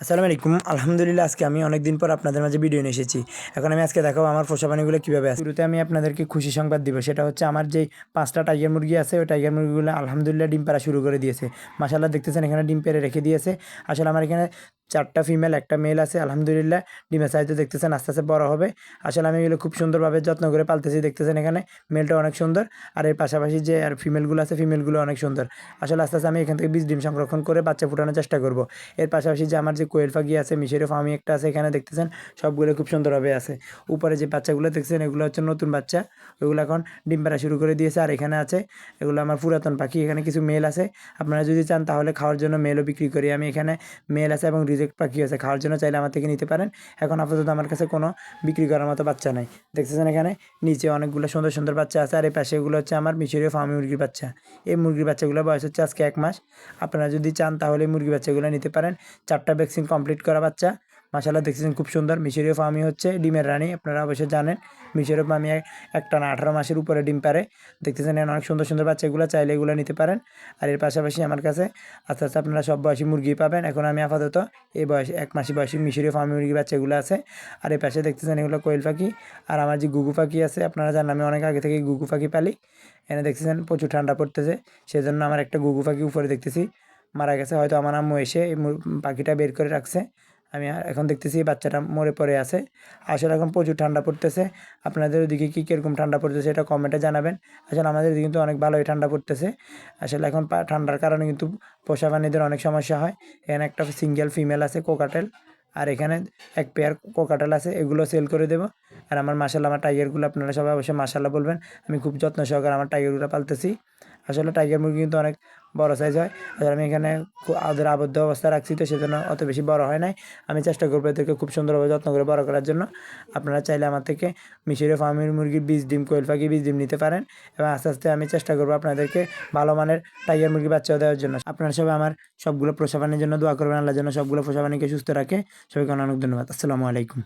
আসসালামু আলাইকুম। আলহামদুলিল্লাহ আজকে আমি অনেক দিন পর আপনাদের মাঝে ভিডিও নিয়ে এসেছি। এখন আমি আজকে দেখাবো আমার পোষা প্রাণীগুলো কীভাবে আছে। শুরুতে আমি আপনাদেরকে খুশি সংবাদ দিব, সেটা হচ্ছে আমার যেই 5টা টাইগার মুরগি আছে ওই টাইগার মুরগিগুলো আলহামদুলিল্লাহ ডিম পাড়া শুরু করে দিয়েছে। মাশাআল্লাহ দেখতেছেন এখানে ডিম পেড়ে রেখে দিয়েছে। আসলে আমার এখানে 4টা ফিমেল 1টা মেল আছে। আলহামদুলিল্লাহ ডিমের সাইজও দেখতেছেন আস্তে আস্তে বড় হবে। আসলে আমি এগুলো খুব সুন্দরভাবে যত্ন করে পালতেছি। দেখতেছেন এখানে মেলটা অনেক সুন্দর, আর এর পাশাপাশি যে আর ফিমেলগুলো আছে ফিমেলগুলো অনেক সুন্দর। আসলে আস্তে আস্তে আমি এখান থেকে ডিম সংরক্ষণ করে বাচ্চা ফোটানোর চেষ্টা করব। এর পাশাপাশি যে আমার যে কোয়েল পাখি আছে, মিশরীয় ফার্মি একটা আছে, এখানে দেখতেছেন সবগুলো খুব সুন্দরভাবে আছে। উপরে যে বাচ্চাগুলো দেখছেন এগুলো হচ্ছে নতুন বাচ্চা, ওইগুলো এখন ডিম পাড়া শুরু করে দিয়েছে। আর এখানে আছে এগুলো আমার পুরাতন পাখি, এখানে কিছু মেল আছে। আপনারা যদি চান তাহলে খাওয়ার জন্য মেলও বিক্রি করি আমি। এখানে মেল আছে এবং রিজেক্ট পাখি আছে, খাওয়ার জন্য চাইলে আমার থেকে নিতে পারেন। এখন আপাতত আমার কাছে কোনো বিক্রি করার মতো বাচ্চা নাই। দেখতেছেন এখানে নিচে অনেকগুলো সুন্দর সুন্দর বাচ্চা আছে, আর এই পাশে এগুলো হচ্ছে আমার মিশরীয় ফার্মি মুরগির বাচ্চা। এই মুরগির বাচ্চাগুলো বয়স হচ্ছে আজকে 1 মাস। আপনারা যদি চান তাহলে মুরগির বাচ্চাগুলো নিতে পারেন। 4টা ভ্যাকসিন কমপ্লিট করা বাচ্চা। মাশাআল্লাহ দেখতেছেন খুব সুন্দর। মিশরীয় ফার্মি হচ্ছে ডিমের রানী, আপনারা অবশ্যই জানেন। মিশরীয় ফার্মি একটানা 18 মাসের উপরে ডিম পারে। দেখতেছেন এখানে অনেক সুন্দর সুন্দর বাচ্চাগুলো, চাইলে এগুলো নিতে পারেন। আর এর পাশাপাশি আমার কাছে আস্তে আস্তে আপনারা সব বয়সী মুরগি পাবেন। এখন আমি আপাতত এই বয়সে 1 মাসি বয়সী মিশরীয় ফার্মি মুরগির বাচ্চাগুলো আছে। আর এই পাশে দেখতেছেন এগুলো কোয়েল পাখি। আর আমার যে ঘুঘু পাখি আছে, আপনারা জানেন আমি অনেক আগে থেকে ঘুঘু পাখি পালি। এখানে দেখতেছেন প্রচুর ঠান্ডা পড়তেছে, সেজন্য আমার একটা ঘুঘু পাখি উপরে দেখতেছি মারা গেছে। হয়তো আমার আম্মু এসে এই পাখিটা বের করে রাখছে। আমি এখন দেখতেছি বাচ্চাটা মরে পড়ে আছে। আসলে এখন প্রচুর ঠান্ডা পড়তেছে। আপনাদের ওদিকে কী কীরকম ঠান্ডা পড়তেছে এটা কমেন্টে জানাবেন। আসলে আমাদের এদিকে কিন্তু অনেক ভালোই ঠান্ডা পড়তেছে। আসলে এখন ঠান্ডার কারণে কিন্তু পোষা প্রাণীদের অনেক সমস্যা হয়। এখানে একটা সিঙ্গেল ফিমেল আছে কোকাটেল, আর এখানে 1 পেয়ার কোকাটেল আছে, এগুলো সেল করে দেবো। আর আমার মাশাআল্লাহ আমার টাইগারগুলো আপনারা সবাই অবশ্যই মাশাআল্লাহ বলবেন। আমি খুব যত্ন সহকারে আমার টাইগারগুলো পালতেছি। আসলে টাইগার মুরগি কিন্তু অনেক বড় সাইজ হয়। আর আমি এখানে ওদের আবদ্ধ অবস্থায় রাখছি, তো সেজন্য অত বেশি বড় হয় নাই। আমি চেষ্টা করবো এদেরকে খুব সুন্দরভাবে যত্ন করে বড় করার জন্য। আপনারা চাইলে আমার থেকে মিশরীয় ফার্মের মুরগির বীজ ডিম, কোয়েল পাখি বীজ ডিম নিতে পারেন। এবং আস্তে আস্তে আমি চেষ্টা করবো আপনাদেরকে ভালো মানের টাইগার মুরগি বাচ্চাও দেওয়ার জন্য। আপনারা সবাই আমার সবগুলো পোষা প্রাণীর জন্য দোয়া করবেন, আল্লাহ যেন সবগুলো পোষা প্রাণীকে সুস্থ রাখে। সবাইকে অনেক ধন্যবাদ। আসসালামু আলাইকুম।